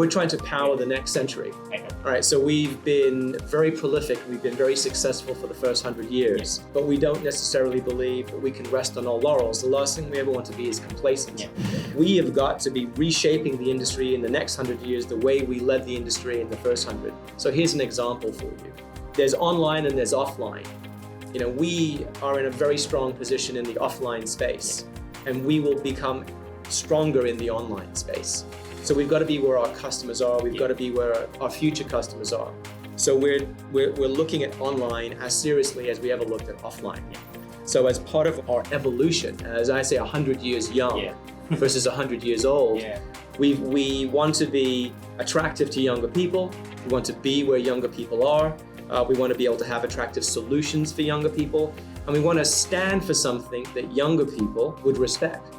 we're trying to power the next century. All right, so we've been very prolific, we've been very successful for the first 100 years, but we don't necessarily believe that we can rest on our laurels. The last thing we ever want to be is complacent. We have got to be reshaping the industry in the next 100 years the way we led the industry in the first 100. So here's an example for you. There's online and there's offline. You know, we are in a very strong position in the offline space, and we will become stronger in the online space. So we've got to be where our customers are. We've got to be where our future customers are. So we're looking at online as seriously as we ever looked at offline. So as part of our evolution, as I say, 100 years young versus 100 years old, we want to be attractive to younger people. We want to be where younger people are. We want to be able to have attractive solutions for younger people. And we want to stand for something that younger people would respect.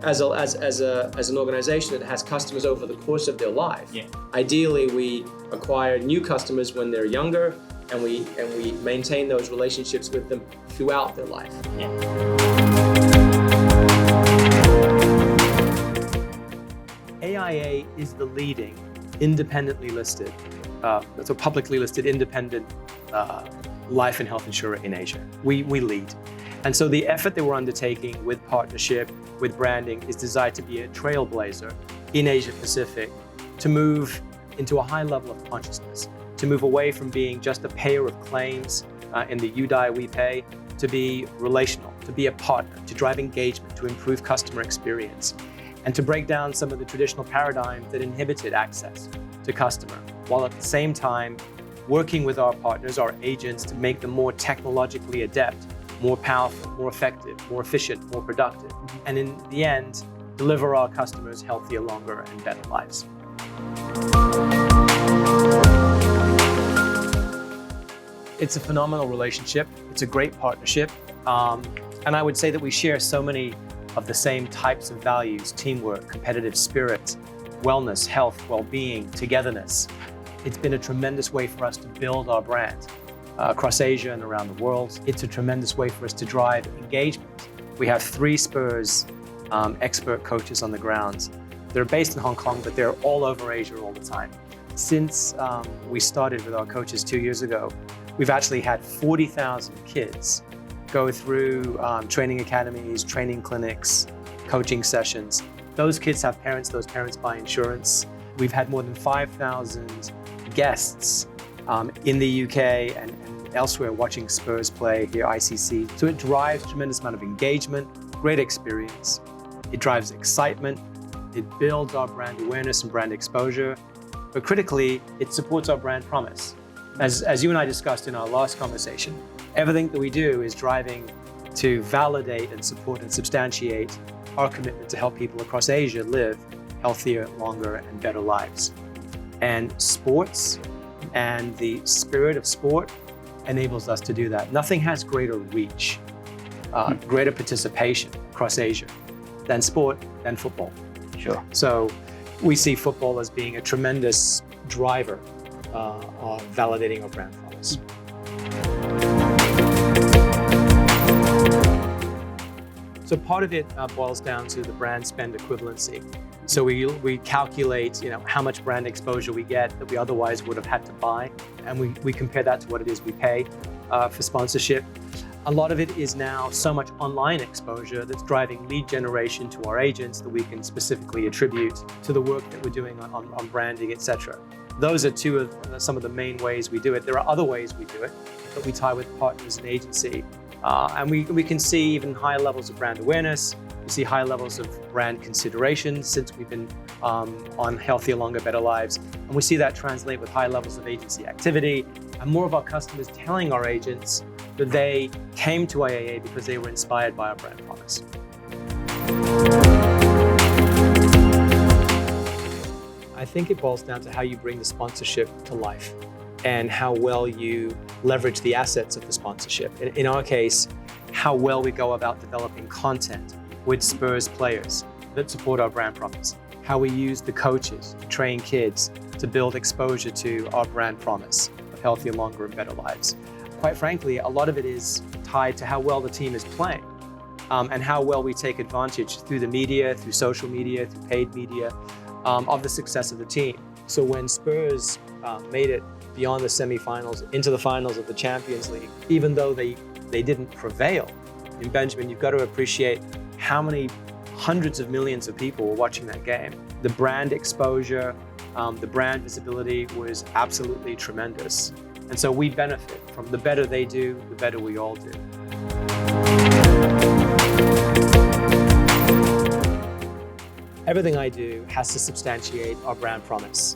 As an organization that has customers over the course of their life. Ideally, we acquire new customers when they're younger, and we maintain those relationships with them throughout their life. AIA is the leading independently listed, so publicly listed independent life and health insurer in Asia. We lead. And so the effort that we're undertaking with partnership, with branding, is designed to be a trailblazer in Asia Pacific to move into a high level of consciousness, to move away from being just a payer of claims in the you die, we pay, to be relational, to be a partner, to drive engagement, to improve customer experience, and to break down some of the traditional paradigms that inhibited access to customer, while at the same time working with our partners, our agents, to make them more technologically adept, more powerful, more effective, more efficient, more productive, and in the end, deliver our customers healthier, longer, and better lives. It's a phenomenal relationship. It's a great partnership. And I would say that we share so many of the same types of values: teamwork, competitive spirit, wellness, health, well-being, togetherness. It's been a tremendous way for us to build our brand across Asia and around the world. It's a tremendous way for us to drive engagement. We have 3 Spurs expert coaches on the ground. They're based in Hong Kong, but they're all over Asia all the time. Since we started with our coaches 2 years ago, we've actually had 40,000 kids go through training academies, training clinics, coaching sessions. Those kids have parents, those parents buy insurance. We've had more than 5,000 guests in the UK and elsewhere watching Spurs play here, ICC. So it drives a tremendous amount of engagement, great experience. It drives excitement. It builds our brand awareness and brand exposure. But critically, it supports our brand promise. As you and I discussed in our last conversation, everything that we do is driving to validate and support and substantiate our commitment to help people across Asia live healthier, longer, and better lives. And sports and the spirit of sport enables us to do that. Nothing has greater reach, greater participation across Asia than sport, than football. Sure. So we see football as being a tremendous driver of validating our brand promise. So part of it boils down to the brand spend equivalency. So we calculate, how much brand exposure we get that we otherwise would have had to buy, and we compare that to what it is we pay for sponsorship. A lot of it is now so much online exposure that's driving lead generation to our agents that we can specifically attribute to the work that we're doing on branding, etc. Those are some of the main ways we do it. There are other ways we do it, but we tie with partners and agency. And we can see even higher levels of brand awareness. We see high levels of brand consideration since we've been on Healthier, Longer, Better Lives. And we see that translate with high levels of agency activity and more of our customers telling our agents that they came to AIA because they were inspired by our brand promise. I think it boils down to how you bring the sponsorship to life and how well you leverage the assets of the sponsorship. In our case, how well we go about developing content with Spurs players that support our brand promise, how we use the coaches to train kids to build exposure to our brand promise of healthier, longer, and better lives. Quite frankly, a lot of it is tied to how well the team is playing and how well we take advantage through the media, through social media, through paid media, of the success of the team. So when Spurs made it beyond the semi-finals into the finals of the Champions League, even though they didn't prevail, in Benjamin, you've got to appreciate how many hundreds of millions of people were watching that game. The brand exposure, the brand visibility was absolutely tremendous. And so we benefit from the better they do, the better we all do. Everything I do has to substantiate our brand promise.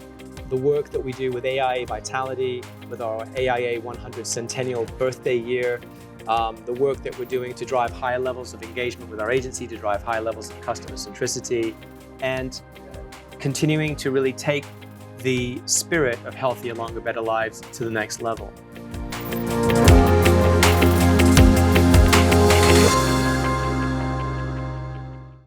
The work that we do with AIA Vitality, with our AIA 100 Centennial birthday year, the work that we're doing to drive higher levels of engagement with our agency, to drive higher levels of customer centricity, and continuing to really take the spirit of healthier, longer, better lives to the next level.